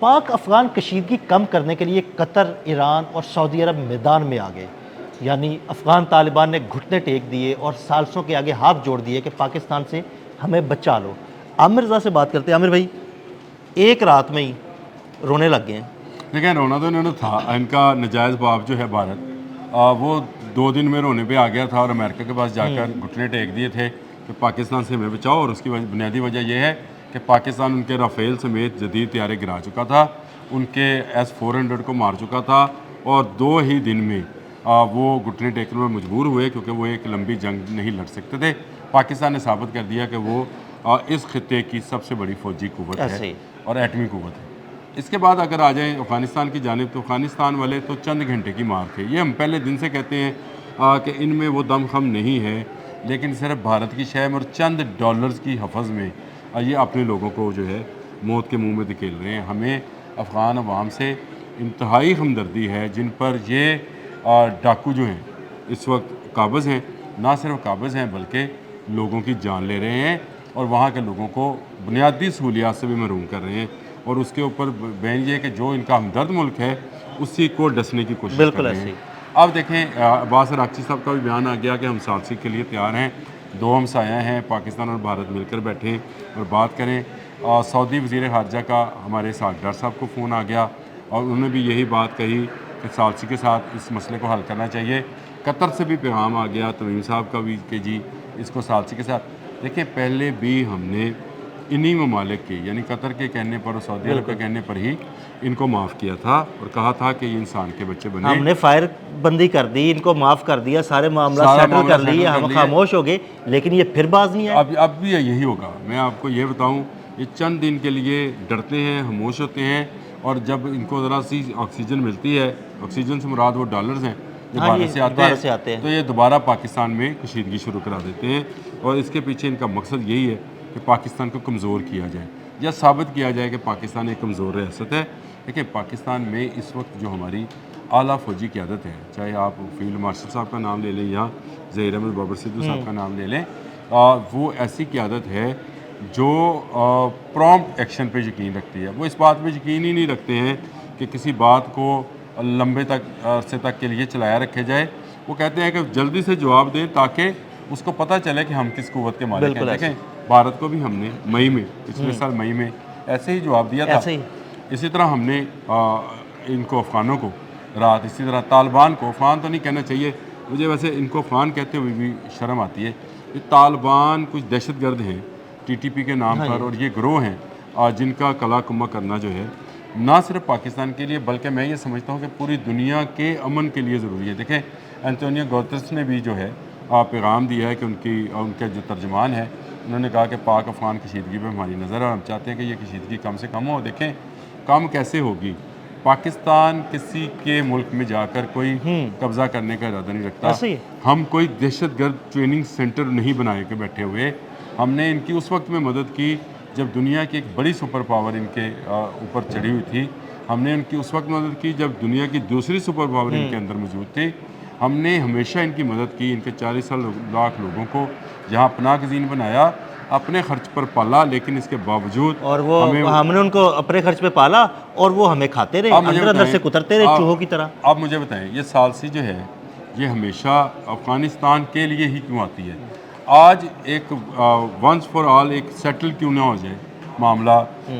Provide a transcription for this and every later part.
پاک افغان کشیدگی کم کرنے کے لیے قطر، ایران اور سعودی عرب میدان میں آ گئے، یعنی افغان طالبان نے گھٹنے ٹیک دیے اور ثالثوں کے آگے ہاتھ جوڑ دیے کہ پاکستان سے ہمیں بچا لو۔ عامر رضا سے بات کرتے ہیں۔ عامر بھائی، ایک رات میں ہی رونے لگ گئے ہیں۔ دیکھیں، رونا تو انہوں نے تھا، ان کا نجائز باپ جو ہے بھارت، وہ 2 دن میں رونے پہ آ گیا تھا اور امریکہ کے پاس جا کر گھٹنے ٹیک دیے تھے کہ پاکستان سے ہمیں بچاؤ، اور اس کی بنیادی وجہ یہ ہے کہ پاکستان ان کے رافیل سمیت جدید طیارے گرا چکا تھا، ان کے S-400 کو مار چکا تھا، اور 2 ہی دن میں وہ گھٹنے ٹیکنے میں مجبور ہوئے کیونکہ وہ ایک لمبی جنگ نہیں لڑ سکتے تھے۔ پاکستان نے ثابت کر دیا کہ وہ اس خطے کی سب سے بڑی فوجی قوت ہے اور ایٹمی قوت ہے۔ اس کے بعد اگر آ جائیں افغانستان کی جانب، تو افغانستان والے تو چند گھنٹے کی مار تھے۔ یہ ہم پہلے دن سے کہتے ہیں کہ ان میں وہ دم خم نہیں ہے، لیکن صرف بھارت کی شہم اور چند ڈالرز کی حفظ میں یہ اپنے لوگوں کو جو ہے موت کے منہ میں دھکیل رہے ہیں۔ ہمیں افغان عوام سے انتہائی ہمدردی ہے، جن پر یہ ڈاکو جو ہیں اس وقت قابض ہیں، نہ صرف قابض ہیں بلکہ لوگوں کی جان لے رہے ہیں اور وہاں کے لوگوں کو بنیادی سہولیات سے بھی محروم کر رہے ہیں، اور اس کے اوپر بین یہ کہ جو ان کا ہمدرد ملک ہے اسی کو ڈسنے کی کوشش کر رہے ہیں۔ اب دیکھیں، عباس عراقچی صاحب کا بھی بیان آ گیا کہ ہم ثالثی کے لیے تیار ہیں، 2 ہمسایہ ہیں، پاکستان اور بھارت مل کر بیٹھیں اور بات کریں۔ سعودی وزیر خارجہ کا ہمارے اسحاق ڈار صاحب کو فون آ گیا اور انہوں نے بھی یہی بات کہی کہ ثالثی کے ساتھ اس مسئلے کو حل کرنا چاہیے۔ قطر سے بھی پیغام آ گیا تمیم صاحب کا بھی کہ جی اس کو ثالثی کے ساتھ دیکھیں۔ پہلے بھی ہم نے انہی ممالک کے، یعنی قطر کے کہنے پر اور سعودی عرب کے کہنے پر ہی ان کو معاف کیا تھا اور کہا تھا کہ یہ انسان کے بچے بنے۔ ہم نے فائر بندی کر دی، ان کو معاف کر دیا، سارے معاملات سیٹل کر لیے، ہم خاموش ہو گئے، لیکن یہ پھر باز نہیں آئے۔ اب بھی یہی ہوگا۔ میں آپ کو یہ بتاؤں، یہ چند دن کے لیے ڈرتے ہیں، خاموش ہوتے ہیں، اور جب ان کو ذرا سی آکسیجن ملتی ہے، آکسیجن سے مراد وہ ڈالرز ہیں جو بھارت سے آتے ہیں، تو یہ دوبارہ پاکستان میں کشیدگی شروع کرا دیتے ہیں، اور اس کے پیچھے ان کا مقصد یہی ہے کہ پاکستان کو کمزور کیا جائے یا ثابت کیا جائے کہ پاکستان ایک کمزور ریاست ہے۔ دیکھیں، پاکستان میں اس وقت جو ہماری اعلیٰ فوجی قیادت ہے، چاہے آپ فیلڈ مارشل صاحب کا نام لے لیں یا ظہیر احمد بابر سدھو صاحب کا نام لے لیں، وہ ایسی قیادت ہے جو پرومپٹ ایکشن پہ یقین رکھتی ہے۔ وہ اس بات پہ یقین ہی نہیں رکھتے ہیں کہ کسی بات کو لمبے عرصے تک کے لیے چلایا رکھے جائے۔ وہ کہتے ہیں کہ جلدی سے جواب دیں تاکہ اس کو پتہ چلے کہ ہم کس قوت کے مالک ہیں۔ دیکھیں، بھارت کو بھی ہم نے مئی میں، پچھلے سال مئی میں ایسے ہی جواب دیا تھا۔ اسی طرح ہم نے ان کو، افغانوں کو رات، اسی طرح طالبان کو، افغان تو نہیں کہنا چاہیے مجھے، ویسے ان کو افغان کہتے ہوئے بھی شرم آتی ہے۔ یہ طالبان کچھ دہشت گرد ہیں TTP کے نام پر، اور یہ گروہ ہیں جن کا کلا کما کرنا جو ہے نہ صرف پاکستان کے لیے بلکہ میں یہ سمجھتا ہوں کہ پوری دنیا کے امن کے لیے ضروری ہے۔ دیکھیں، اینٹونیو گوترس نے بھی جو ہے پیغام دیا ہے کہ ان کے جو ترجمان ہے، انہوں نے کہا کہ پاک افغان کشیدگی پہ ہماری نظر ہے اور ہم چاہتے ہیں کہ یہ کشیدگی کم سے کم ہو۔ دیکھیں، کم کیسے ہوگی؟ پاکستان کسی کے ملک میں جا کر کوئی قبضہ کرنے کا ارادہ نہیں رکھتا۔ ہم کوئی دہشت گرد ٹریننگ سینٹر نہیں بنائے کے بیٹھے ہوئے۔ ہم نے ان کی اس وقت میں مدد کی جب دنیا کی ایک بڑی سپر پاور ان کے اوپر چڑھی ہوئی تھی۔ ہم نے ان کی اس وقت مدد کی جب دنیا کی دوسری سپر پاور ان کے اندر موجود تھی۔ ہم نے ہمیشہ ان کی مدد کی، ان کے 40 لاکھ لوگوں کو جہاں پناہ گزین بنایا، اپنے خرچ پر پالا، لیکن اس کے باوجود اور وہ ہم نے ان کو اپنے خرچ پہ پالا اور وہ ہمیں کھاتے رہے، اندر سے کترتے رہے چوہوں کی طرح۔ آپ مجھے بتائیں، یہ ثالثی جو ہے یہ ہمیشہ افغانستان کے لیے ہی کیوں آتی ہے؟ آج ایک ونس فار آل ایک سیٹل کیوں نہ ہو جائے معاملہ؟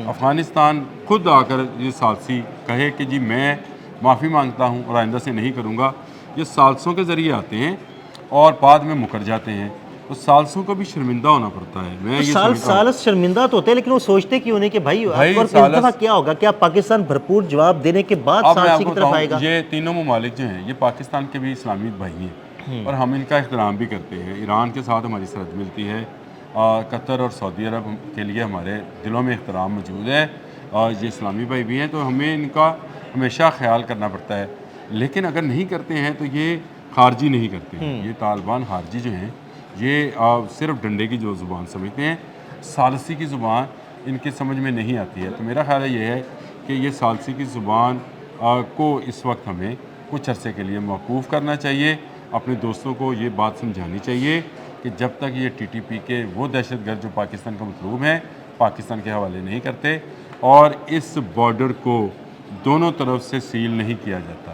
افغانستان خود آ کر یہ ثالثی کہے کہ جی میں معافی مانگتا ہوں اور آئندہ سے نہیں کروں گا۔ یہ ثالثوں کے ذریعے آتے ہیں اور بعد میں مکر جاتے ہیں، تو ثالثوں کو بھی شرمندہ ہونا پڑتا ہے۔ میں یہ ثالث شرمندہ تو ہوتے ہیں، لیکن وہ سوچتے کیوں نہیں کہ بھائی اس دفعہ کیا ہوگا؟ کیا پاکستان بھرپور جواب دینے کے بعد ثالثی کی طرف آئے گا؟ یہ تینوں ممالک جو ہیں یہ پاکستان کے بھی اسلامی بھائی ہیں اور ہم ان کا احترام بھی کرتے ہیں۔ ایران کے ساتھ ہماری سرحد ملتی ہے، قطر اور سعودی عرب کے لیے ہمارے دلوں میں احترام موجود ہے، اور یہ اسلامی بھائی بھی ہیں، تو ہمیں ان کا ہمیشہ خیال کرنا پڑتا ہے۔ لیکن اگر نہیں کرتے ہیں تو یہ خارجی نہیں کرتے ہیں۔ یہ طالبان خارجی جو ہیں یہ صرف ڈنڈے کی جو زبان سمجھتے ہیں، ثالثی کی زبان ان کی سمجھ میں نہیں آتی ہے۔ تو میرا خیال یہ ہے کہ یہ ثالثی کی زبان کو اس وقت ہمیں کچھ عرصے کے لیے موقوف کرنا چاہیے۔ اپنے دوستوں کو یہ بات سمجھانی چاہیے کہ جب تک یہ TTP کے وہ دہشت گرد جو پاکستان کا مطلوب ہیں پاکستان کے حوالے نہیں کرتے، اور اس بارڈر کو دونوں طرف سے سیل نہیں کیا جاتا.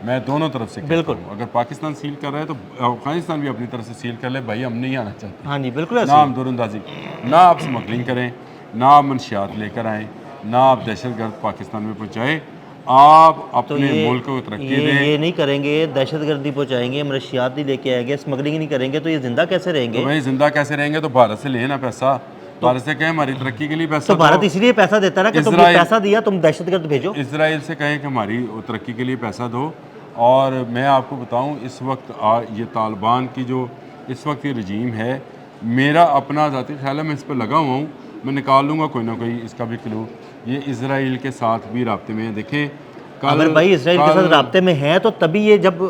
میں دونوں طرف سے کہتا ہوں, اگر پاکستان سیل کر رہا ہے تو افغانستان بھی اپنی طرف سے سیل کر لے, بھائی ہم نہیں آنا چاہتے. ہاں جی بالکل نہ ہم دور اندازی, نہ آپ اسمگلنگ کریں, نہ آپ منشیات لے کر آئیں, نہ آپ دہشت گرد پاکستان میں پہنچائیں. آپ اپنے ملک کو ترقی دیں. یہ نہیں کریں گے, دہشت گردی پہنچائیں گے, منشیات نہیں لے کے آئیں گے, اسمگلنگ نہیں کریں گے, تو یہ زندہ کیسے رہیں تو گے؟ بھائی زندہ کیسے رہیں گے؟ تو بھارت سے لیں نا پیسہ, بھارت سے کہیں ہماری ترقی کے لیے پیسہ تو دو. بھارت اس لیے پیسہ دیتا ہے نا کہ تم یہ پیسہ دیا, تم دہشت گرد بھیجو. اسرائیل سے کہیں کہ ہماری ترقی کے لیے پیسہ دو. اور میں آپ کو بتاؤں اس وقت یہ طالبان کی جو اس وقت یہ رجیم ہے, میرا اپنا ذاتی خیال ہے, میں اس پہ لگا ہوا ہوں, میں نکال لوں گا کوئی نہ کوئی اس کا بھی کلو. یہ اسرائیل کے ساتھ بھی رابطے میں ہے. دیکھیں اگر بھائی اسرائیل کے ساتھ رابطے میں ہیں تو تبھی یہ جب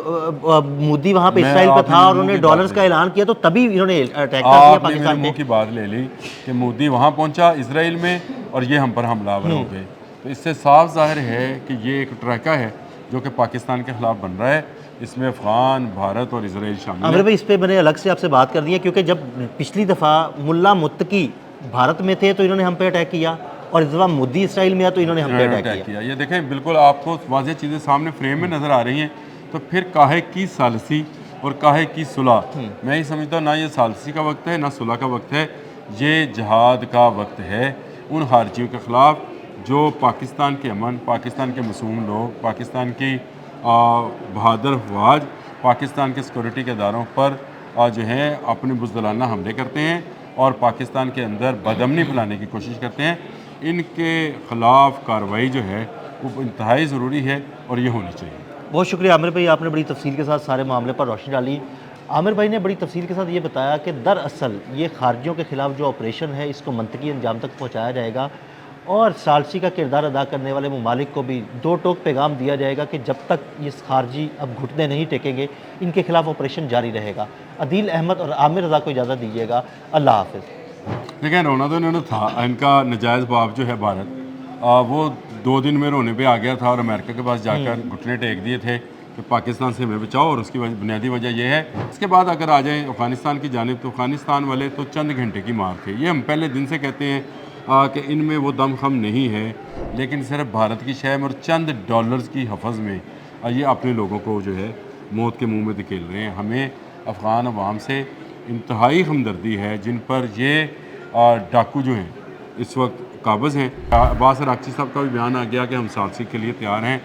مودی وہاں پہ اسرائیل پہ تھا اور انہوں نے ڈالرز کا اعلان کیا تو تبھی انہوں نے اٹیک کر دیا آپ نے میرے منہ کی بات لے لی کہ مودی وہاں پہنچا اسرائیل میں اور یہ ہم پر حملہ آور ہو گئے. تو اس سے صاف ظاہر ہے کہ یہ ایک ٹریکا ہے جو کہ پاکستان کے خلاف بن رہا ہے. اس میں افغان, بھارت اور اسرائیل شامل عامر ہیں. بھائی اس پہ میں نے الگ سے آپ سے بات کر دی ہے, کیونکہ جب پچھلی دفعہ ملا متقی بھارت میں تھے تو انہوں نے ہم پہ اٹیک کیا, اور اس دفعہ مودی اسرائیل میں آیا تو انہوں نے ہم پہ اٹیک کیا. یہ دیکھیں بالکل آپ کو واضح چیزیں سامنے فریم میں نظر آ رہی ہیں. تو پھر کاہے کی ثالثی اور کاہے کی صلح؟ میں یہ سمجھتا ہوں نہ یہ ثالثی کا وقت ہے نہ صلح کا وقت ہے, یہ جہاد کا وقت ہے ان خارجیوں کے خلاف جو پاکستان کے امن, پاکستان کے معصوم لوگ, پاکستان کی بہادر افواج, پاکستان کے سیکورٹی کے اداروں پر جو ہیں اپنے بزدلانہ حملے کرتے ہیں اور پاکستان کے اندر بدامنی پھیلانے کی کوشش کرتے ہیں. ان کے خلاف کارروائی جو ہے وہ انتہائی ضروری ہے اور یہ ہونی چاہیے. بہت شکریہ عامر بھائی, آپ نے بڑی تفصیل کے ساتھ سارے معاملے پر روشنی ڈالی. عامر بھائی نے بڑی تفصیل کے ساتھ یہ بتایا کہ دراصل یہ خارجیوں کے خلاف جو آپریشن ہے اس کو منطقی انجام تک پہنچایا جائے گا, اور ثالثی کا کردار ادا کرنے والے ممالک کو بھی دو ٹوک پیغام دیا جائے گا کہ جب تک یہ خارجی اب گھٹنے نہیں ٹیکیں گے ان کے خلاف آپریشن جاری رہے گا. عدیل احمد اور عامر رضا کو اجازت دیجیے گا. اللہ حافظ. دیکھیں رونا تو انہوں نے تھا, ان کا نجائز باپ جو ہے بھارت, وہ 2 دن میں رونے پہ آ گیا تھا اور امریکہ کے پاس جا کر گھٹنے ٹیک دیے تھے کہ پاکستان سے ہمیں بچاؤ, اور اس کی بنیادی وجہ یہ ہے. اس کے بعد اگر آ جائیں افغانستان کی جانب تو افغانستان والے تو چند گھنٹے کی مار تھے. یہ ہم پہلے دن سے کہتے ہیں کہ ان میں وہ دم خم نہیں ہے, لیکن صرف بھارت کی شے میں اور چند ڈالرز کی حفظ میں یہ اپنے لوگوں کو جو ہے موت کے منہ میں دھکیل رہے ہیں. ہمیں افغان عوام سے انتہائی ہمدردی ہے جن پر یہ ڈاکو جو ہیں اس وقت قابض ہیں. عباس عراقچی صاحب کا بھی بیان آ گیا کہ ہم ثالثی کے لیے تیار ہیں.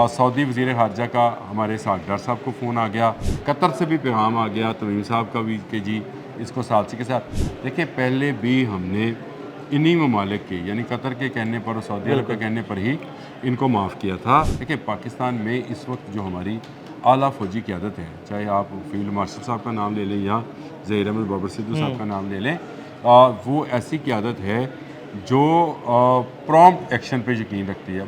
سعودی وزیر خارجہ کا ہمارے ساکھدار صاحب کو فون آ گیا, قطر سے بھی پیغام آ گیا تمیم صاحب کا بھی کہ جی اس کو ثالثی کے ساتھ. دیکھیں پہلے بھی ہم نے انہی ممالک کے یعنی قطر کے کہنے پر اور سعودی عرب کے کہنے پر ہی ان کو معاف کیا تھا. دیکھیں پاکستان میں اس وقت جو ہماری اعلیٰ فوجی قیادت ہے, چاہے آپ فیلڈ مارشل صاحب کا نام لے لیں یا ظہیر احمد بابر سدھو صاحب کا نام لے لیں, وہ ایسی قیادت ہے جو پرومپٹ ایکشن پہ یقین رکھتی ہے.